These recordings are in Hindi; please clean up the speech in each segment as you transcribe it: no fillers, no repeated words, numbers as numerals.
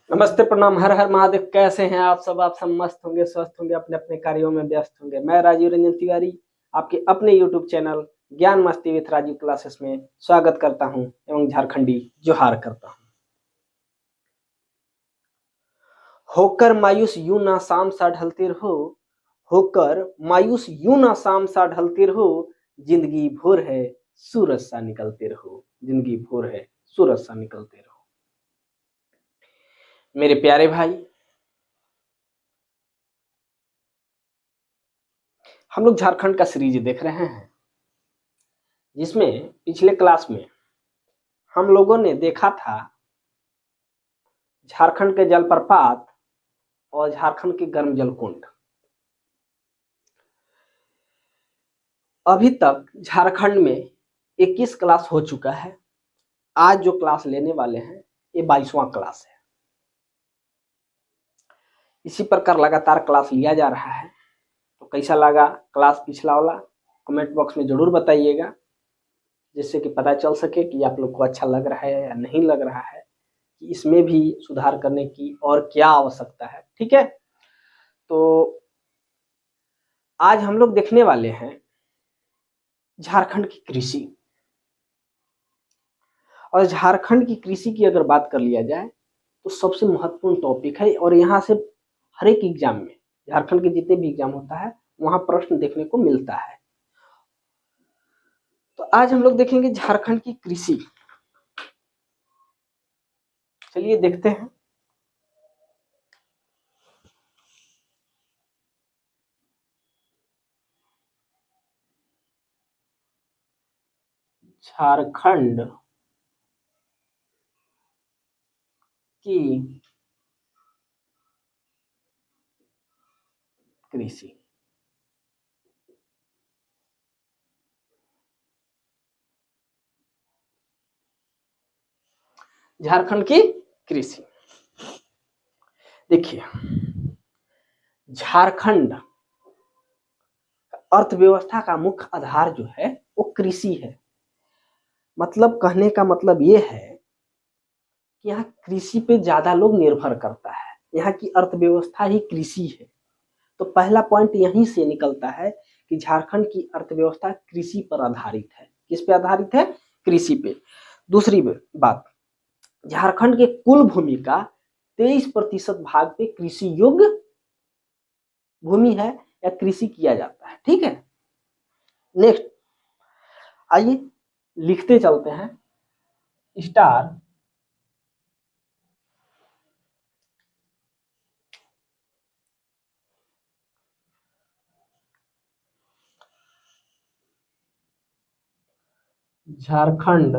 नमस्ते, प्रणाम, हर हर महादेव। कैसे हैं आप सब मस्त होंगे, स्वस्थ होंगे, अपने अपने कार्यों में व्यस्त होंगे। मैं राजीव रंजन तिवारी आपके अपने यूट्यूब चैनल ज्ञान मस्ती विथ राजीव क्लासेस में स्वागत करता हूं एवं झारखंडी जोहार करता हूं। होकर मायूस यूं ना शाम सा ढलती रहो, होकर मायूस यूं ना शाम सा ढलती रहो, जिंदगी भोर है सूरज सा निकलते रहो, जिंदगी भोर है सूरज सा निकलते रहो। मेरे प्यारे भाई, हम लोग झारखंड का सीरीज देख रहे हैं, जिसमें पिछले क्लास में हम लोगों ने देखा था झारखंड के जलप्रपात और झारखंड के गर्म जलकुंड। अभी तक झारखंड में 21 क्लास हो चुका है। आज जो क्लास लेने वाले हैं ये 22वां क्लास है। इसी प्रकार लगातार क्लास लिया जा रहा है। तो कैसा लगा क्लास पिछला वाला, कमेंट बॉक्स में जरूर बताइएगा, जिससे कि पता चल सके कि आप लोग को अच्छा लग रहा है या नहीं लग रहा है, कि इसमें भी सुधार करने की और क्या आवश्यकता है। ठीक है, तो आज हम लोग देखने वाले हैं झारखंड की कृषि। और झारखंड की कृषि की अगर बात कर लिया जाए तो सबसे महत्वपूर्ण टॉपिक है, और यहाँ से हर एक एग्जाम में, झारखंड के जितने भी एग्जाम होता है वहां प्रश्न देखने को मिलता है। तो आज हम लोग देखेंगे झारखंड की कृषि। चलिए देखते हैं। झारखंड की कृषि। झारखंड की कृषि देखिए, झारखंड अर्थव्यवस्था का मुख्य आधार जो है वो कृषि है। मतलब कहने का मतलब ये है कि यहाँ कृषि पे ज्यादा लोग निर्भर करता है। यहाँ की अर्थव्यवस्था ही कृषि है। तो पहला पॉइंट यहीं से निकलता है कि झारखंड की अर्थव्यवस्था कृषि पर आधारित है। किस पे आधारित है? कृषि पे। दूसरी बात, झारखंड के कुल भूमि का 23% भाग पे कृषि योग्य भूमि है या कृषि किया जाता है। ठीक है, नेक्स्ट आइए लिखते चलते हैं। स्टार झारखंड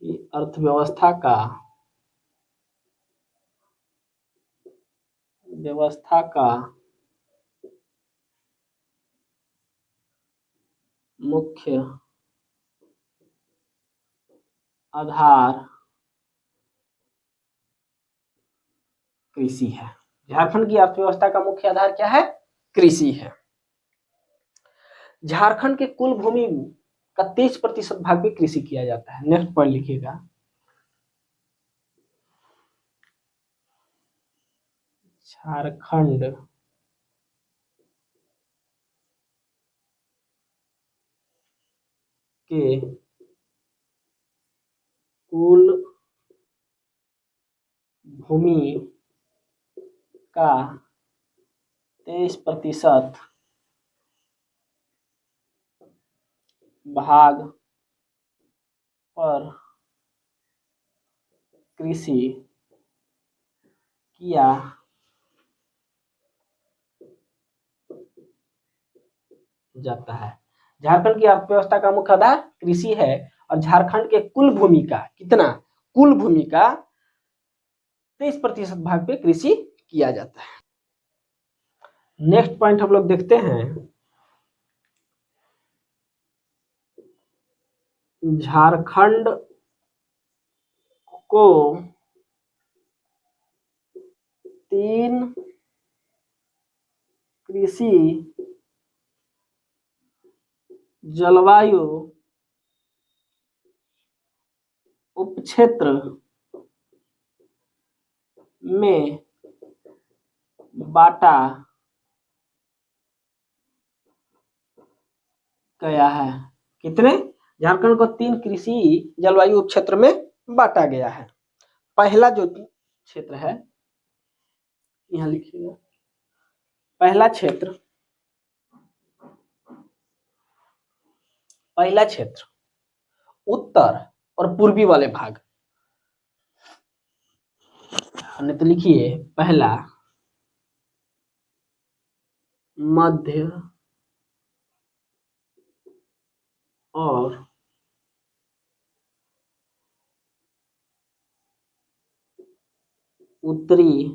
की अर्थव्यवस्था का मुख्य आधार कृषि है। झारखंड की अर्थव्यवस्था का मुख्य आधार क्या है? कृषि है। झारखंड के कुल भूमि का 23% भाग पे कृषि किया जाता है। नेक्स्ट पॉइंट लिखिएगा, झारखंड के कुल भूमि का 23% भाग पर कृषि किया जाता है। झारखंड की अर्थव्यवस्था का मुख्य आधार कृषि है, और झारखंड के कुल भूमि का कितना? कुल भूमि का 23% भाग पे कृषि किया जाता है। नेक्स्ट पॉइंट हम लोग देखते हैं, झारखंड को 3 कृषि जलवायु उपक्षेत्र में बांटा गया है। कितने? झारखंड को 3 कृषि जलवायु उपक्षेत्र में बांटा गया है। पहला जो क्षेत्र है, यहां लिखिएगा, पहला क्षेत्र उत्तर और पूर्वी वाले भाग, नहीं तो लिखिए पहला मध्य और उत्तरी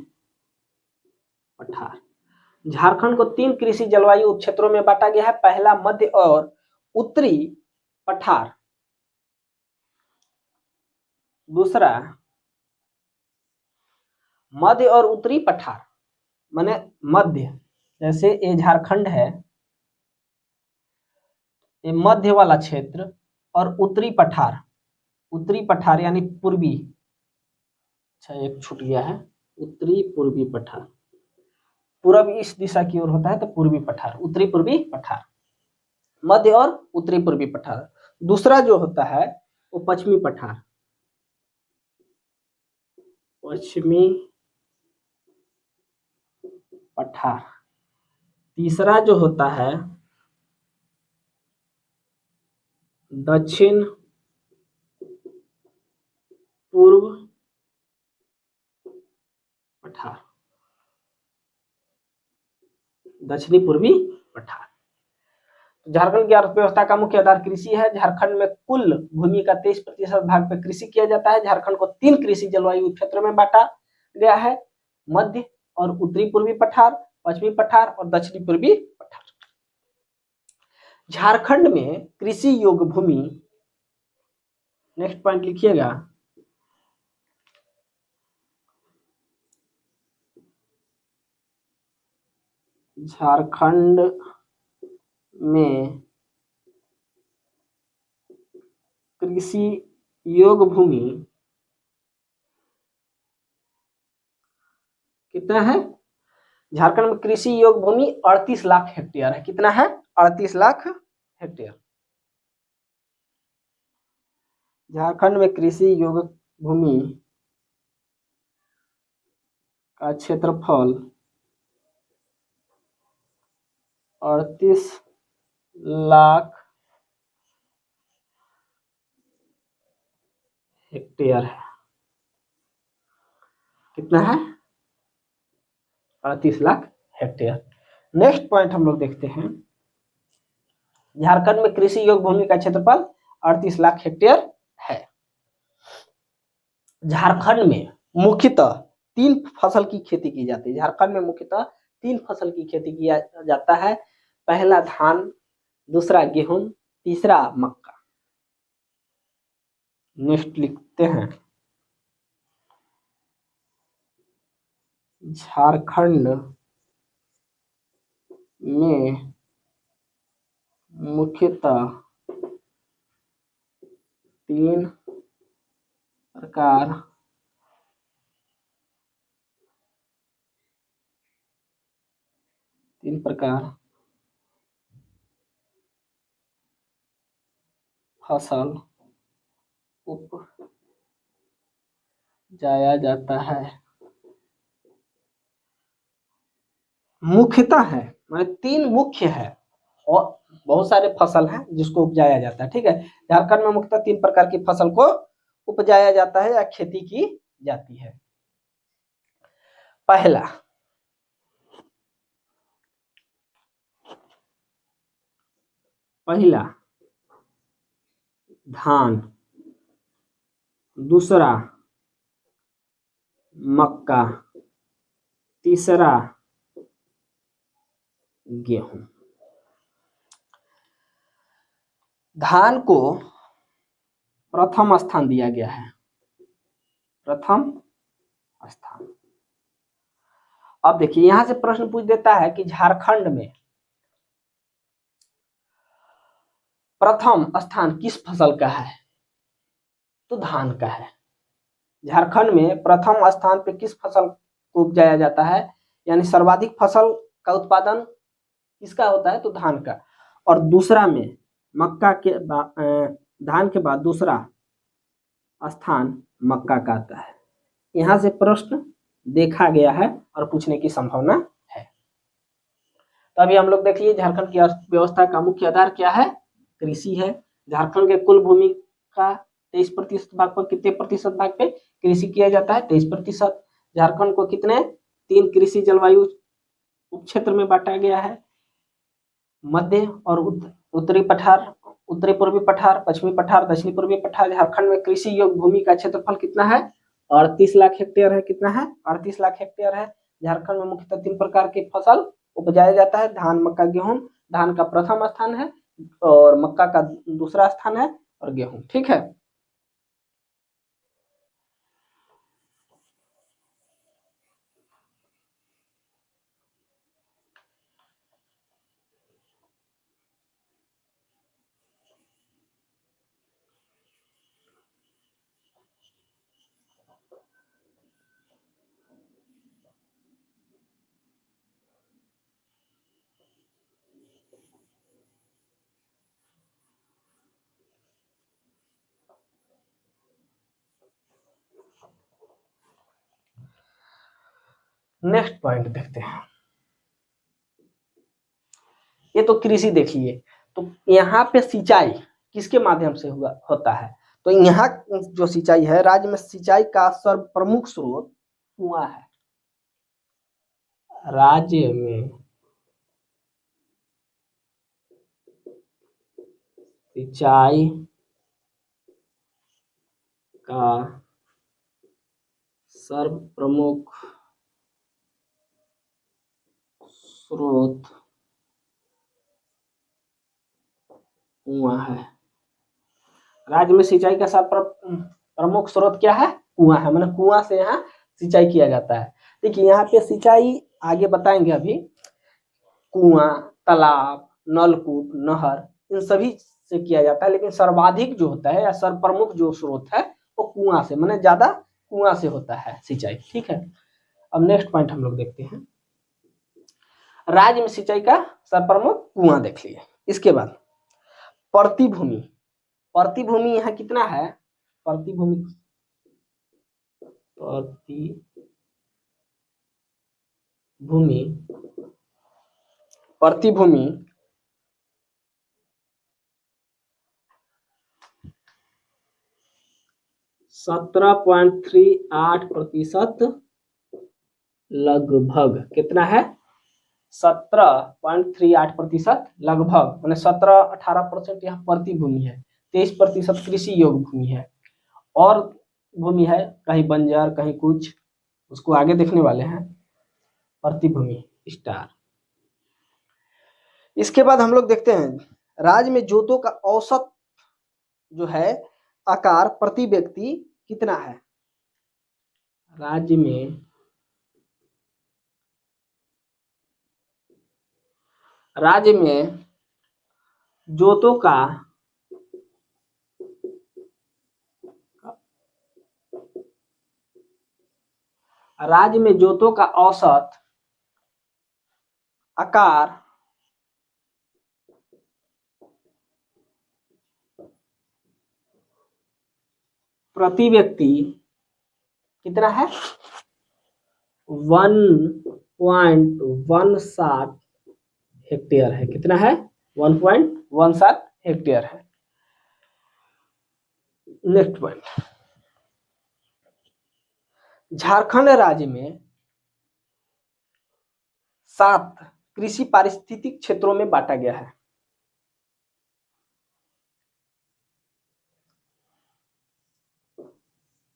पठार। झारखंड को 3 कृषि जलवायु उपक्षेत्रों में बांटा गया है। पहला मध्य और उत्तरी पठार, दूसरा मध्य और उत्तरी पठार माने मध्य, जैसे ये झारखंड है, ये मध्य वाला क्षेत्र, और उत्तरी पठार यानी पूर्वी, अच्छा एक छूट गया है, उत्तरी पूर्वी पठार, पूरब इस दिशा की ओर होता है तो पूर्वी पठार, उत्तरी पूर्वी पठार, मध्य और उत्तरी पूर्वी पठार। दूसरा जो होता है वो पश्चिमी पठार, पश्चिमी पठार। तीसरा जो होता है दक्षिण पूर्व पठार, दक्षिणी पूर्वी पठार। झारखंड की अर्थव्यवस्था का मुख्य आधार कृषि है। झारखंड में कुल भूमि का 23% भाग पे कृषि किया जाता है। झारखंड को 3 कृषि जलवायु क्षेत्र में बांटा गया है, मध्य और उत्तरी पूर्वी पठार, पश्चिमी पठार और दक्षिणी पूर्वी पठार। झारखंड में कृषि योग्य भूमि, नेक्स्ट पॉइंट लिखिएगा, झारखंड में कृषि योग्य भूमि कितना है? झारखंड में कृषि योग्य भूमि 38 लाख हेक्टेयर है। कितना है? 38 लाख हेक्टेयर। झारखंड में कृषि योग्य भूमि का क्षेत्रफल 38 लाख हेक्टेयर है। कितना है? 38 लाख हेक्टेयर। नेक्स्ट पॉइंट हम लोग देखते हैं, झारखंड में कृषि योग्य भूमि का क्षेत्रफल 38 लाख हेक्टेयर है। झारखंड में मुख्यतः 3 फसल की खेती की जाती है। झारखंड में मुख्यतः 3 फसल की खेती किया जाता है। पहला धान, दूसरा गेहूं, तीसरा मक्का। नेक्स्ट लिखते हैं, झारखंड में मुख्यतः 3 प्रकार फसल उपजाया जाता है। मुख्यतः है माने 3 मुख्य है और बहुत सारे फसल हैं जिसको उपजाया जाता है। ठीक है, झारखंड में मुख्यतः 3 प्रकार की फसल को उपजाया जाता है या खेती की जाती है। पहला धान, दूसरा मक्का, तीसरा गेहूं। धान को प्रथम स्थान दिया गया है, प्रथम स्थान। अब देखिए यहां से प्रश्न पूछ देता है कि झारखंड में प्रथम स्थान किस फसल का है। तो धान का है। झारखंड में प्रथम स्थान पे किस फसल को उपजाया जाता है, यानी सर्वाधिक फसल का उत्पादन किसका होता है, तो धान का। और दूसरा में मक्का के धान के बाद दूसरा स्थान मक्का का आता है। यहाँ से प्रश्न देखा गया है और पूछने की संभावना है। तो अभी हम लोग देखिए झारखंड की अर्थव्यवस्था का मुख्य आधार क्या है, कृषि है। झारखंड के कुल भूमि का 23% भाग पर कितने प्रतिशत भाग पे कृषि किया जाता है, 23%। झारखंड को कितने 3 कृषि जलवायु उपक्षेत्र में बांटा गया है, मध्य और उत्तरी पठार, उत्तरी पूर्वी पठार, पश्चिमी पठार, दक्षिणी पूर्वी पठार। झारखंड में कृषि योग्य भूमि का क्षेत्रफल कितना है, 38 लाख हेक्टेयर है। कितना है, 38 लाख हेक्टेयर है। झारखंड में मुख्यतः 3 प्रकार की फसल उपजाया जाता है, धान, मक्का, गेहूं। धान का प्रथम स्थान है और मक्का का दूसरा स्थान है और गेहूं, ठीक है। नेक्स्ट पॉइंट देखते हैं। ये तो कृषि देखिए, तो यहाँ पे सिंचाई किसके माध्यम से होता है, तो यहाँ जो सिंचाई है, राज्य में सिंचाई का सर्व प्रमुख स्रोत कुआं है। राज्य में सिंचाई का सर्व प्रमुख स्रोत कुआं है। राज्य में सिंचाई का सर्व प्रमुख स्रोत क्या है, कुआं है। मतलब कुआं से यहाँ सिंचाई किया जाता है। देखिए यहाँ पे सिंचाई आगे बताएंगे अभी, कुआं, तालाब, नलकूप, नहर, इन सभी से किया जाता है, लेकिन सर्वाधिक जो होता है या सर्वप्रमुख जो स्रोत है वो कुआं से, माने ज्यादा कुआं से होता है सिंचाई, ठीक है। अब नेक्स्ट पॉइंट हम लोग देखते हैं, राज्य में सिंचाई का सर्वप्रमुख कुआं देख लिए। इसके बाद प्रतिभूमि, प्रतिभूमि यहाँ कितना है, प्रतिभूमि, प्रतिभूमि 17.38% लगभग। कितना है, 17.38% लगभग, मैंने 17-18% यहाँ प्रतिभूमि है, 23% कृषि योग्य भूमि है, और भूमि है कहीं बंजर कहीं कुछ, उसको आगे देखने वाले हैं। प्रतिभूमि स्टार। इसके बाद हम लोग देखते हैं, राज्य में जोतों का औसत जो है आकार प्रति व्यक्ति कितना है। राज्य में जोतों का औसत आकार प्रति व्यक्ति कितना है, 1.17 हेक्टेयर है। कितना है, 1.17 हेक्टेयर है। नेक्स्ट पॉइंट, झारखंड राज्य में 7 कृषि पारिस्थितिक क्षेत्रों में बांटा गया है।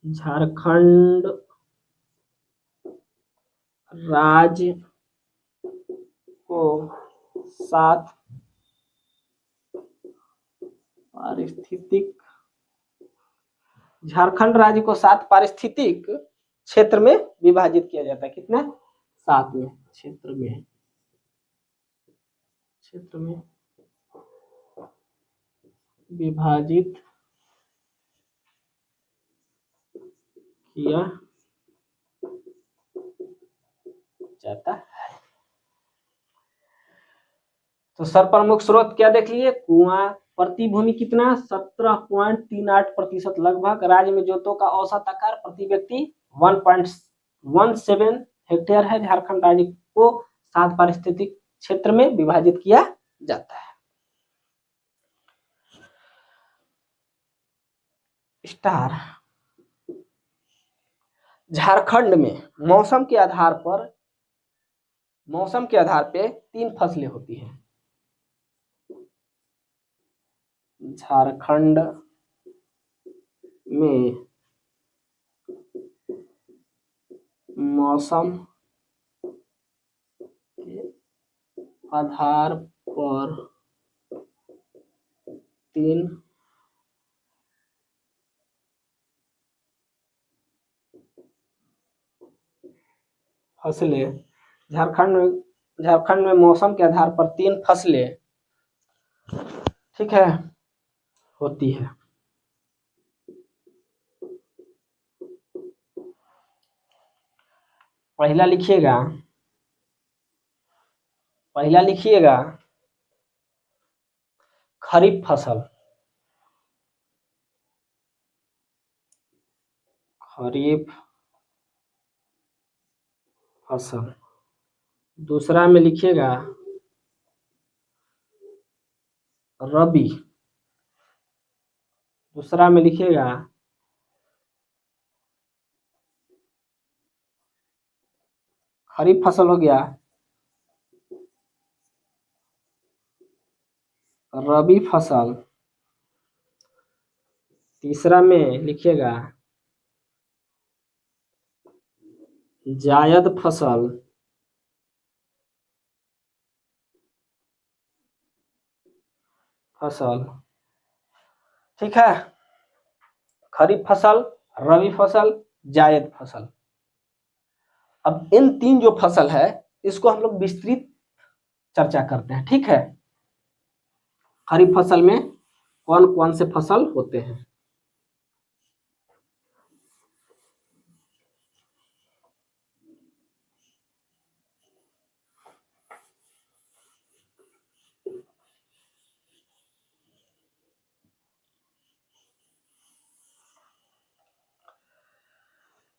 झारखंड राज्य को 7 पारिस्थितिक, झारखंड राज्य को 7 पारिस्थितिक क्षेत्र में विभाजित किया जाता है। कितना, 7 में क्षेत्र में विभाजित किया जाता है। तो सर्वप्रमुख स्रोत क्या देख लिए, कुआं। प्रति भूमि कितना, 17.38% लगभग। राज्य में जोतों का औसत आकार प्रति व्यक्ति 1.17 हेक्टेयर है। झारखंड राज्य को 7 पारिस्थितिक क्षेत्र में विभाजित किया जाता है। स्टार, झारखंड में मौसम के आधार पे 3 फसलें होती हैं। झारखंड में मौसम के आधार पर 3 फसलें, झारखंड में मौसम के आधार पर 3 फसलें, ठीक है, होती है। पहला लिखिएगा खरीफ फसल। खरीफ फसल। दूसरा में लिखिएगा रबी। दूसरा में लिखिएगा खरीफ फसल हो गया, रबी फसल। तीसरा में लिखिएगा जायद फसल। ठीक है, खरीफ फसल, रबी फसल, जायद फसल। अब इन 3 जो फसल है इसको हम लोग विस्तृत चर्चा करते हैं, ठीक है। खरीफ फसल में कौन कौन से फसल होते हैं।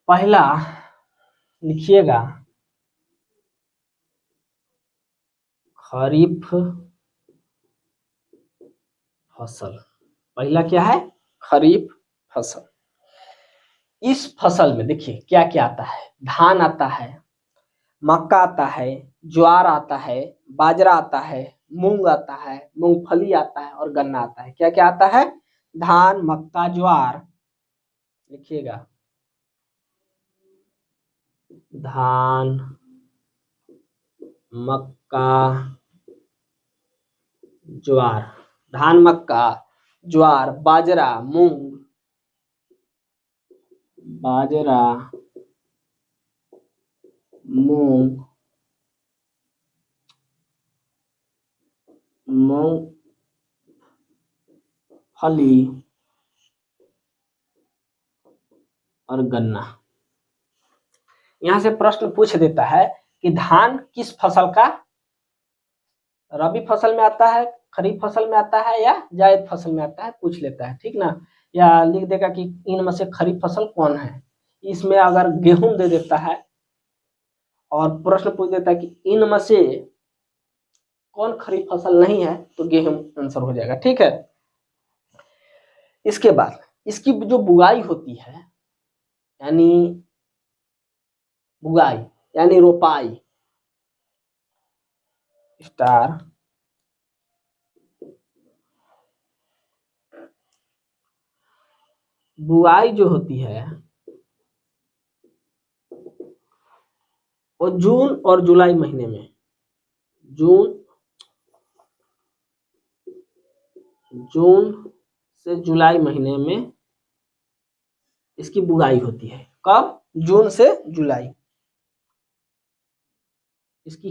पहला लिखिएगा खरीफ फसल। पहला क्या है, खरीफ फसल। इस फसल में देखिए क्या क्या आता है। धान आता है, मक्का आता है, ज्वार आता है, बाजरा आता है, मूंग आता है, मूंगफली आता है और गन्ना आता है। क्या क्या आता है, धान, मक्का, ज्वार। लिखिएगा धान, मक्का, ज्वार। धान, मक्का, ज्वार, बाजरा, मूंग, मूंगफली और गन्ना। यहां से प्रश्न पूछ देता है कि धान किस फसल का रबी फसल में आता है, खरीफ फसल में आता है या जायद फसल में आता है, पूछ लेता है, ठीक ना। या लिख देगा कि इनमें से खरीफ फसल कौन है। इसमें अगर गेहूं दे देता है और प्रश्न पूछ देता है कि इनमें से कौन खरीफ फसल नहीं है तो गेहूं आंसर हो जाएगा, ठीक है। इसके बाद इसकी जो बुआई होती है, यानी बुआई यानी रोपाई, स्टार, बुआई जो होती है वो जून और जुलाई महीने में, जून से जुलाई महीने में इसकी बुआई होती है। कब, जून से जुलाई। इसकी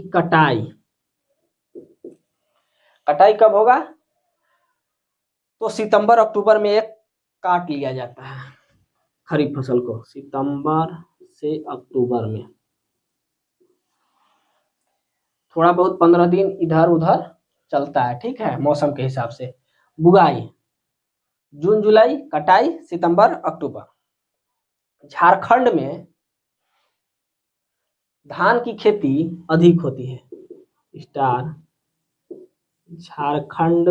कटाई कब होगा, तो सितंबर अक्टूबर में एक काट लिया जाता है। खरीफ फसल को सितंबर से अक्टूबर में, थोड़ा बहुत 15 दिन इधर उधर चलता है, ठीक है, मौसम के हिसाब से। बुआई जून जुलाई, कटाई सितंबर अक्टूबर। झारखंड में धान की खेती अधिक होती है। स्टार झारखंड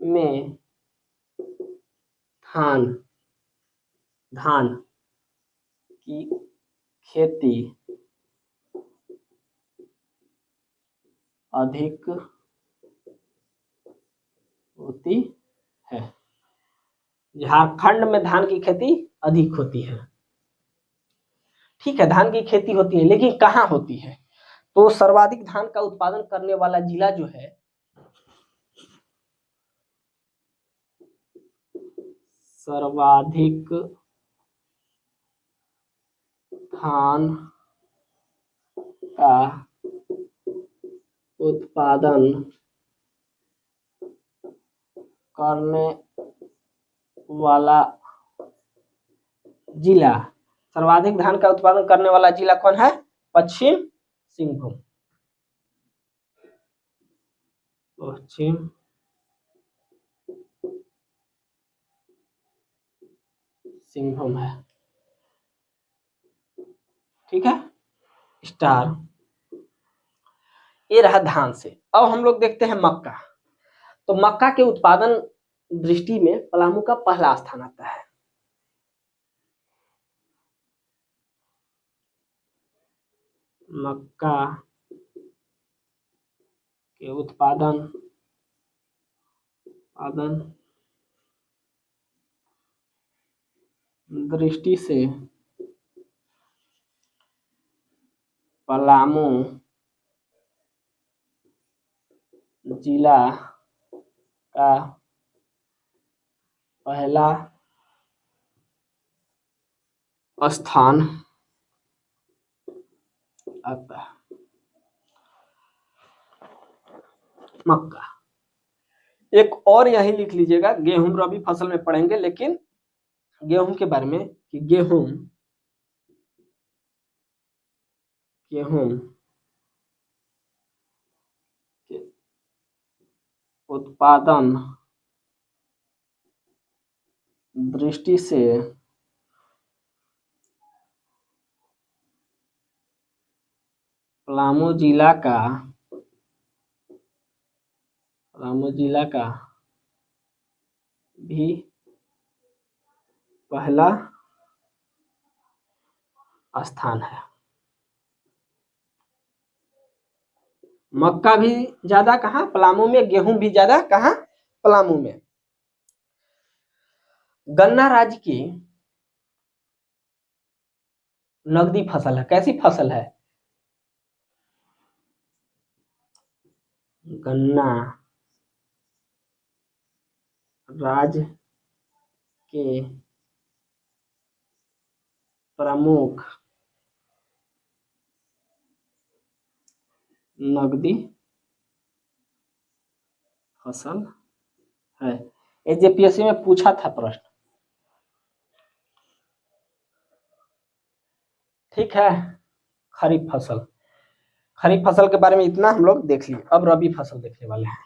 में धान की खेती अधिक होती है। झारखंड में धान की खेती अधिक होती है, ठीक है, धान की खेती होती है, लेकिन कहाँ होती है? तो सर्वाधिक धान का उत्पादन करने वाला जिला जो है, सर्वाधिक धान का उत्पादन करने वाला जिला, सर्वाधिक धान का उत्पादन करने वाला जिला कौन है? पश्चिम सिंहभूम। पश्चिम सिंहभूम है, ठीक है। स्टार ये रहा धान से। अब हम लोग देखते हैं मक्का। तो मक्का के उत्पादन दृष्टि में पलामू का पहला स्थान आता है। मक्का के उत्पादन दृष्टि से पलामू जिला का पहला स्थान आता है। मक्का, एक और यही लिख लीजिएगा, गेहूं रबी फसल में पढ़ेंगे, लेकिन गेहूं के बारे में कि गेहूं के उत्पादन दृष्टि से पलामू जिला का भी पहला स्थान है। मक्का भी ज्यादा कहाँ? पलामू में। गेहूं भी ज्यादा कहाँ? पलामू में। गन्ना राज्य की नगदी फसल है। कैसी फसल है? गन्ना राज्य के प्रमुख नगदी फसल है। जेपीएससी में पूछा था प्रश्न, ठीक है। खरीफ फसल के बारे में इतना हम लोग देख लिए। अब रबी फसल देखने वाले हैं।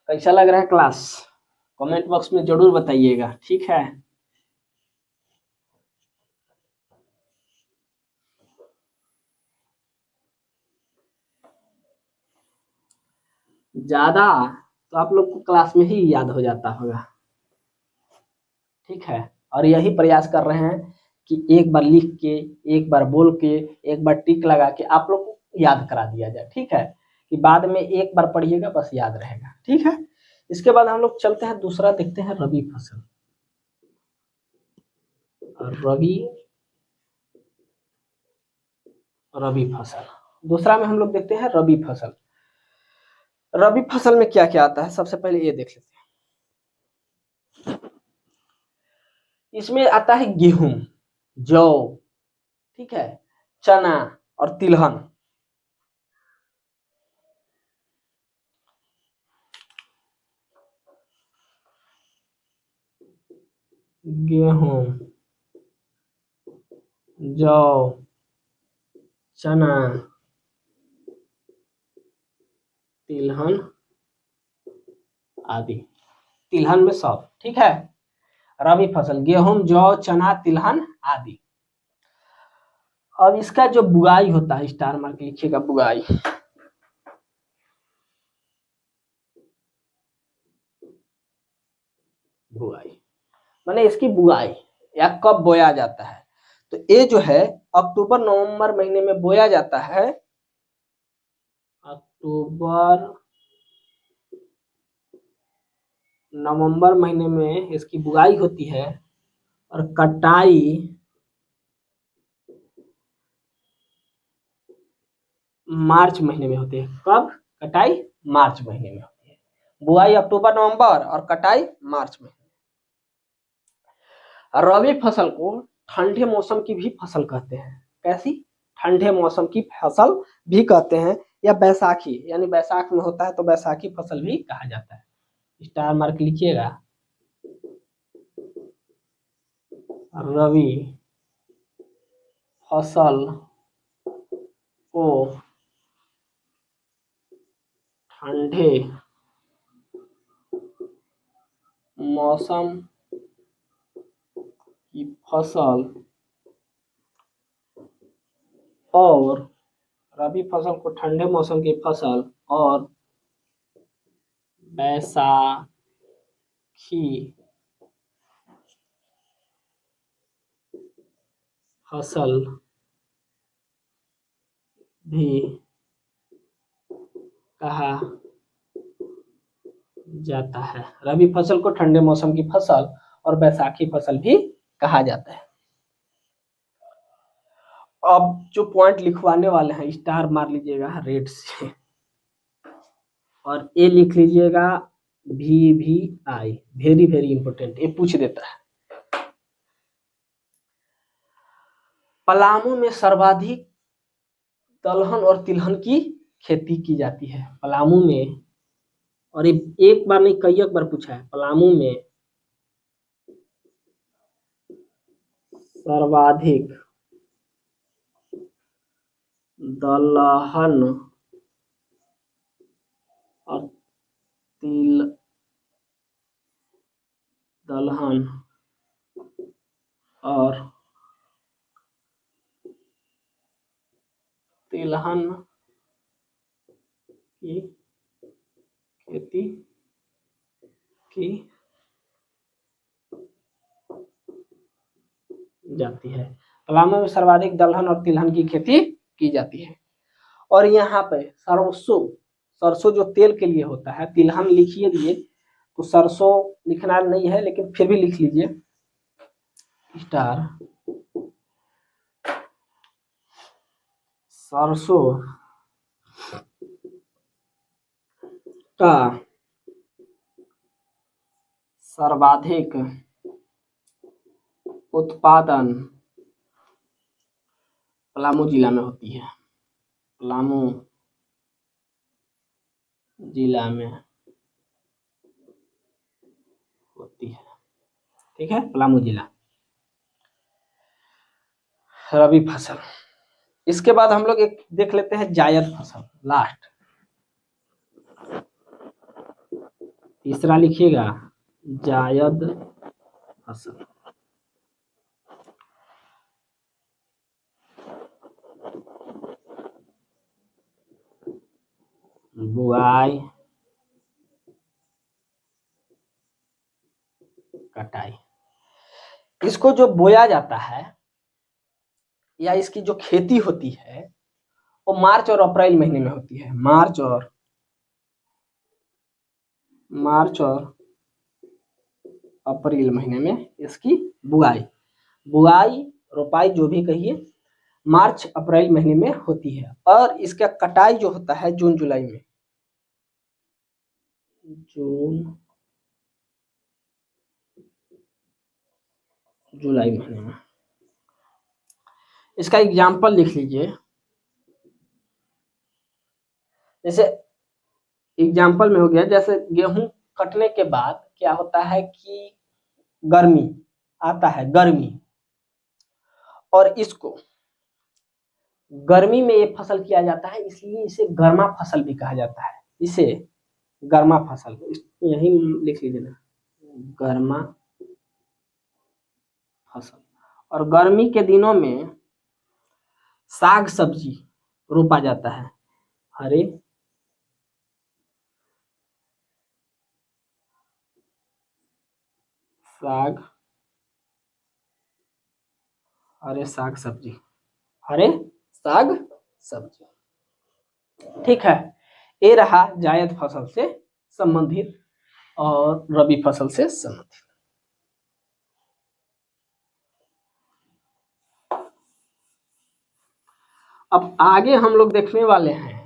कैसा लग रहा है क्लास? कमेंट बॉक्स में जरूर बताइएगा, ठीक है। ज्यादा तो आप लोग को क्लास में ही याद हो जाता होगा, ठीक है। और यही प्रयास कर रहे हैं कि एक बार लिख के, एक बार बोल के, एक बार टिक लगा के आप लोग को याद करा दिया जाए, ठीक है, कि बाद में एक बार पढ़िएगा बस याद रहेगा, ठीक है। इसके बाद हम लोग चलते हैं, दूसरा देखते हैं रबी फसल। रबी फसल दूसरा में हम लोग देखते हैं रबी फसल। रबी फसल में क्या क्या आता है, सबसे पहले ये देख लेते हैं। इसमें आता है गेहूं, जौ, ठीक है, चना और तिलहन। गेहूं, जौ, चना, तिलहन आदि। तिलहन में सब, ठीक है। रबी फसल गेहूं, जौ, चना, तिलहन आदि। अब इसका जो बुआई होता है, स्टार मार्क लिखिएगा, बुआई। बुआई माने इसकी बुआई या कब बोया जाता है, तो ये जो है अक्टूबर नवंबर महीने में बोया जाता है। अक्टूबर नवंबर महीने में इसकी बुआई होती है और कटाई मार्च महीने में होती है। कब? कटाई मार्च महीने में होती है। बुआई अक्टूबर नवंबर और कटाई मार्च में। रबी फसल को ठंडे मौसम की भी फसल कहते हैं। कैसी? ठंडे मौसम की फसल भी कहते हैं, या बैसाखी, यानी बैसाख में होता है तो बैसाखी फसल भी कहा जाता है। स्टार मार्क लिखिएगा। रबी फसल को ठंडे मौसम की फसल और रबी फसल को ठंडे मौसम की फसल और बैसाखी फसल भी कहा जाता है। रबी फसल को ठंडे मौसम की फसल और बैसाखी फसल भी कहा जाता है। अब जो पॉइंट लिखवाने वाले हैं, स्टार मार लीजिएगा रेड से, और ये लिख लीजिएगा VVI, वेरी वेरी इंपॉर्टेंट, ये पूछ देता है। पलामू में सर्वाधिक दलहन और तिलहन की खेती की जाती है। पलामू में, और ये एक बार नहीं कई एक बार पूछा है, पलामू में सर्वाधिक दलहन और दलहन और तिलहन की खेती की जाती है। पलामू में सर्वाधिक दलहन और तिलहन की खेती की जाती है। और यहाँ पे सरसों, सरसों जो तेल के लिए होता है, तिलहन लिखिए दिए तो सरसों लिखना नहीं है, लेकिन फिर भी लिख लीजिए स्टार। सरसों का सर्वाधिक उत्पादन पलामू जिला में होती है। पलामू जिला में होती है, ठीक है, पलामू जिला। रबी फसल। इसके बाद हम लोग एक देख लेते हैं जायद फसल, लास्ट तीसरा लिखिएगा, जायद फसल। बुआई, कटाई। इसको जो बोया जाता है या इसकी जो खेती होती है वो मार्च और अप्रैल महीने में होती है। मार्च और अप्रैल महीने में इसकी बुआई, रोपाई जो भी कहिए, मार्च अप्रैल महीने में होती है। और इसका कटाई जो होता है जून जुलाई में। जून जुलाई महीने में। इसका एग्जाम्पल लिख लीजिए। जैसे एग्जाम्पल में हो गया, जैसे गेहूं कटने के बाद क्या होता है कि गर्मी आता है, गर्मी, और इसको गर्मी में ये फसल किया जाता है, इसलिए इसे गर्मा फसल भी कहा जाता है। इसे गर्मा फसल, यही लिख लीजिए ना, गर्मा फसल। और गर्मी के दिनों में साग सब्जी रोपा जाता है। हरे साग, हरे साग सब्जी, हरे साग सब्जी। ठीक है, ये रहा जायद फसल से संबंधित और रबी फसल से संबंधित। अब आगे हम लोग देखने वाले हैं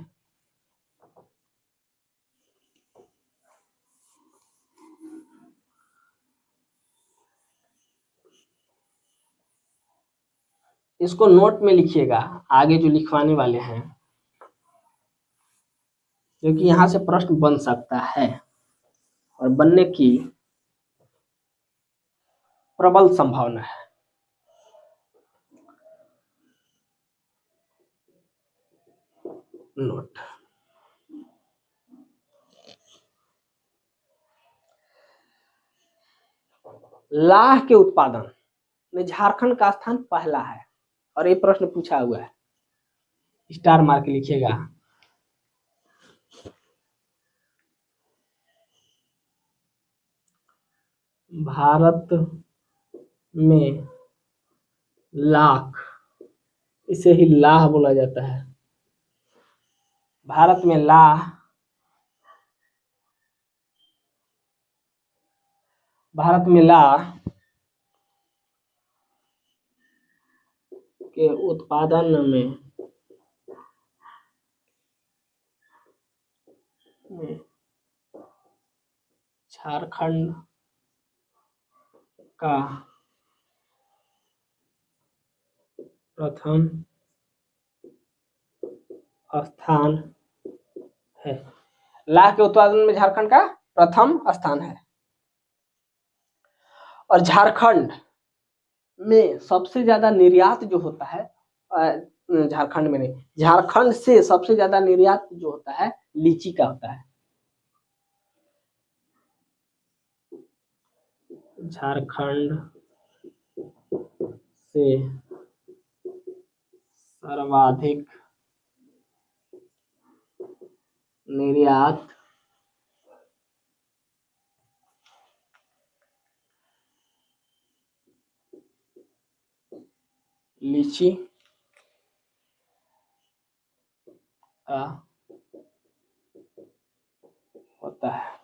इसको नोट में लिखिएगा, आगे जो लिखवाने वाले हैं, क्योंकि यहां से प्रश्न बन सकता है और बनने की प्रबल संभावना है। नोट, लाह के उत्पादन में झारखंड का स्थान पहला है, और ये प्रश्न पूछा हुआ है, स्टार मार के लिखिएगा। भारत में लाख, इसे ही लाह बोला जाता है। भारत में लाह, भारत में लाह के उत्पादन में झारखंड का प्रथम स्थान है। लाह के उत्पादन में झारखंड का प्रथम स्थान है। और झारखंड में सबसे ज्यादा निर्यात जो होता है, झारखंड में नहीं, झारखंड से सबसे ज्यादा निर्यात जो होता है लीची का होता है। झारखंड से सर्वाधिक निर्यात लीची का होता है।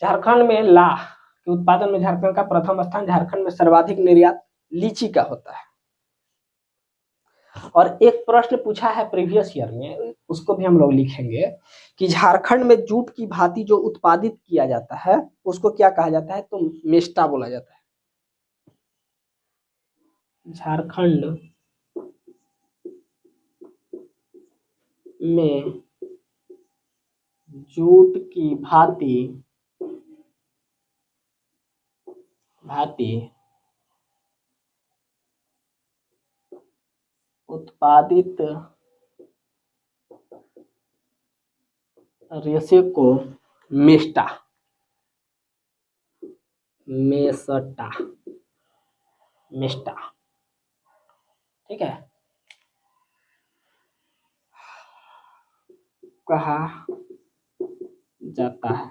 झारखंड में लाह के उत्पादन में झारखंड का प्रथम स्थान, झारखंड में सर्वाधिक निर्यात लीची का होता है। और एक प्रश्न पूछा है प्रीवियस ईयर में, उसको भी हम लोग लिखेंगे कि झारखंड में जूट की भांति जो उत्पादित किया जाता है उसको क्या कहा जाता है, तो मेस्टा बोला जाता है। झारखंड में जूट की भांति उत्पादित रेशे को मेस्टा ठीक है कहा जाता है।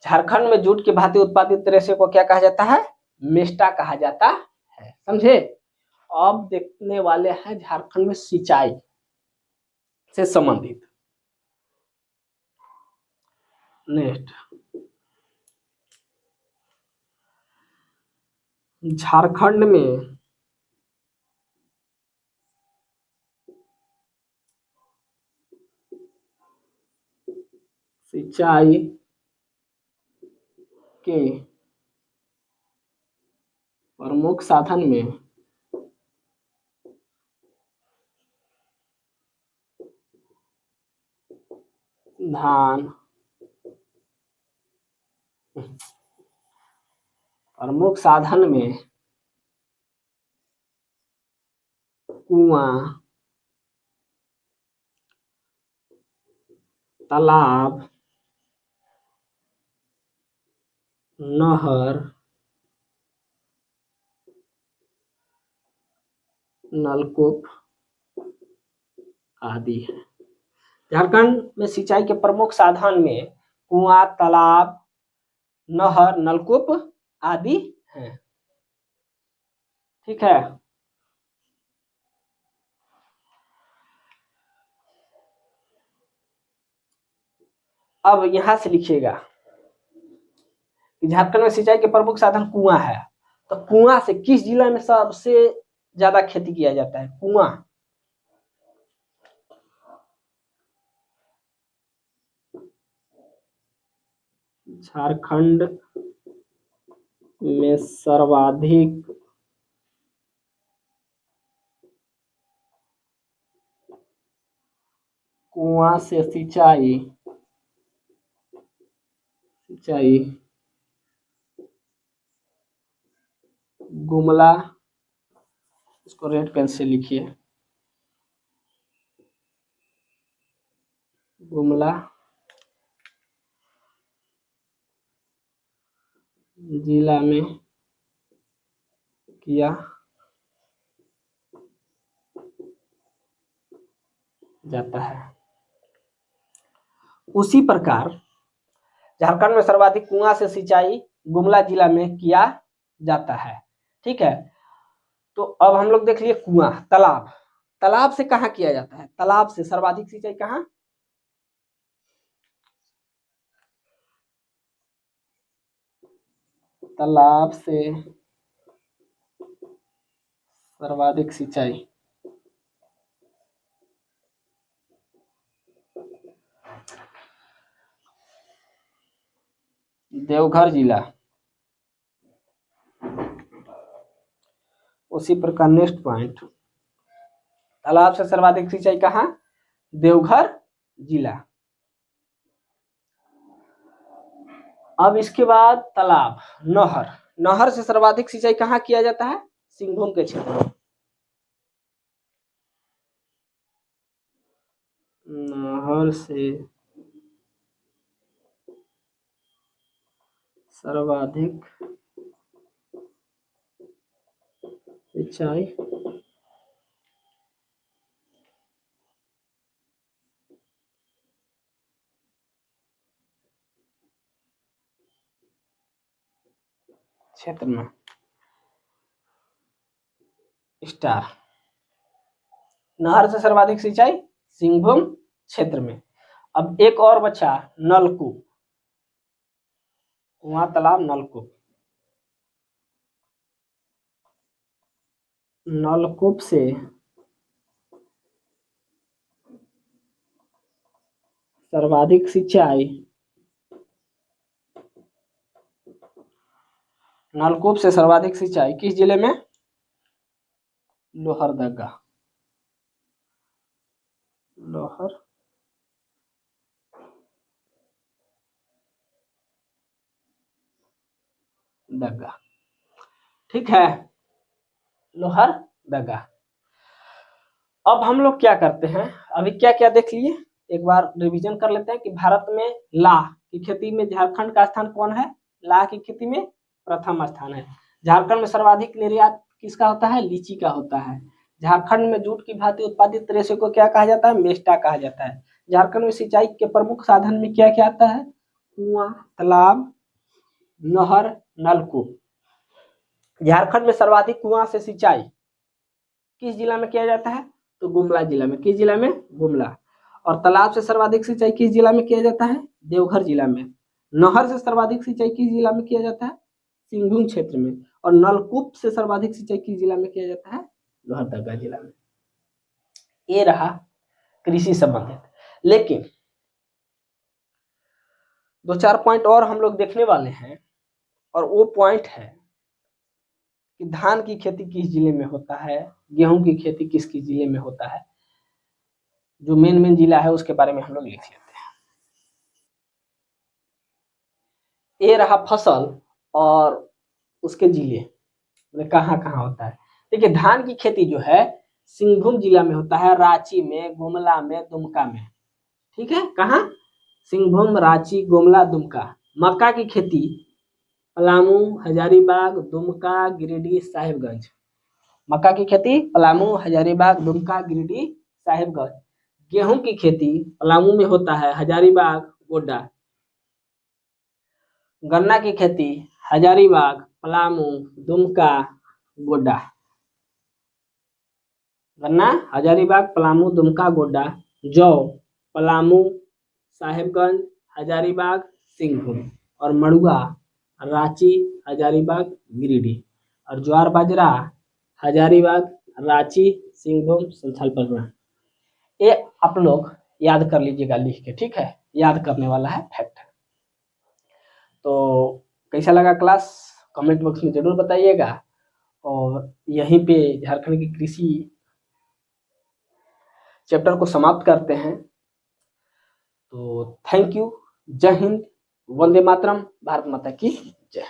झारखंड में जूट की भांति उत्पादित रेशे को क्या कहा जाता है, मेस्टा कहा जाता है। समझे। अब देखने वाले हैं झारखंड में सिंचाई से संबंधित। नेक्स्ट, झारखंड में सिंचाई के प्रमुख साधन में धान, प्रमुख साधन में कुआं, तालाब, नहर, नलकूप आदि है। झारखंड में सिंचाई के प्रमुख साधन में कुआं, तालाब, नहर, नलकूप आदि हैं। ठीक है। अब यहां से लिखिएगा कि झारखंड में सिंचाई के प्रमुख साधन कुआं है। तो कुआं से किस जिला में सबसे ज्यादा खेती किया जाता है? कुआं। झारखंड में सर्वाधिक कुआं से सिंचाई गुमला, इसको रेड पेन से लिखिए, गुमला जिला में किया जाता है। उसी प्रकार झारखंड में सर्वाधिक कुआं से सिंचाई गुमला जिला में किया जाता है। ठीक है। तो अब हम लोग देख लिए कुआं, तालाब। तालाब से कहाँ किया जाता है? तालाब से सर्वाधिक सिंचाई कहाँ? तालाब से सर्वाधिक सिंचाई देवघर जिला। उसी प्रकार नेक्स्ट पॉइंट, तालाब से सर्वाधिक सिंचाई कहाँ? देवघर जिला। अब इसके बाद तालाब, नहर। नहर से सर्वाधिक सिंचाई कहाँ किया जाता है? सिंहभूम के क्षेत्र में। नहर से सर्वाधिक सिंचाई क्षेत्र में। स्टार, नहर से सर्वाधिक सिंचाई सिंहभूम क्षेत्र में। अब एक और बचा नलकूप, कुआं, तालाब, नलकूप। नलकूप से सर्वाधिक सिंचाई, नलकूप से सर्वाधिक सिंचाई किस जिले में? लोहरदगा। लोहरदगा। ठीक है, लोहरदगा। अब हम लोग क्या करते हैं, अभी क्या क्या देख लिए, एक बार रिवीजन कर लेते हैं कि भारत में लाह की खेती में झारखंड का स्थान कौन है? लाह की खेती में प्रथम स्थान है। झारखंड में सर्वाधिक निर्यात किसका होता है? लीची का होता है। झारखंड में जूट की भांति उत्पादित रेशे को क्या कहा जाता है? मेस्टा कहा जाता है। झारखंड में सिंचाई के प्रमुख साधन में क्या क्या आता है? कुआं, तालाब, नहर, नलकूप। झारखंड में सर्वाधिक कुआं से सिंचाई किस जिला में किया जाता है? तो गुमला जिला में। किस जिला में? गुमला। और तालाब से सर्वाधिक सिंचाई किस जिला में किया जाता है? देवघर जिला में। नहर से सर्वाधिक सिंचाई किस जिला में किया जाता है? सिंहभूम क्षेत्र में। और नलकूप से सर्वाधिक सिंचाई किस जिला में किया जाता है? लोहरदगा जिला में। ये रहा कृषि संबंधित। लेकिन दो चार पॉइंट और हम लोग देखने वाले हैं, और वो पॉइंट है कि धान की खेती किस जिले में होता है, गेहूं की खेती किस किस जिले में होता है। जो मेन मेन जिला है उसके बारे में हम लोग लिख लेते हैं। ये रहा फसल और उसके जिले, मतलब कहाँ कहाँ होता है। देखिए धान की खेती जो है सिंहभूम जिला में होता है, रांची में, गुमला में, दुमका में। ठीक है, कहाँ? सिंहभूम, रांची, गुमला, दुमका। मक्का की खेती पलामू, हजारीबाग, दुमका, गिरिडीह, साहिबगंज। मक्का की खेती पलामू, हजारीबाग, दुमका, गिरिडीह, साहिबगंज। गेहूं की खेती पलामू में होता है, हजारीबाग, गोड्डा। गन्ना की खेती हजारीबाग, पलामू, दुमका, गोड्डा। गन्ना हजारीबाग, पलामू, दुमका, गोड्डा। जौ पलामू, साहिबगंज, हजारीबाग, सिंहभूम। और मड़ुआ रांची, हजारीबाग, गिरिडीह। और ज्वार बाजरा हजारीबाग, रांची, सिंहभूम, संथाल परगना। ये आप लोग याद कर लीजिएगा लिख के, ठीक है, याद करने वाला है फैक्ट। तो कैसा लगा क्लास, कमेंट बॉक्स में जरूर बताइएगा। और यहीं पे झारखंड की कृषि चैप्टर को समाप्त करते हैं। तो थैंक यू, जय हिंद, वंदे मातरम, भारत माता की जय।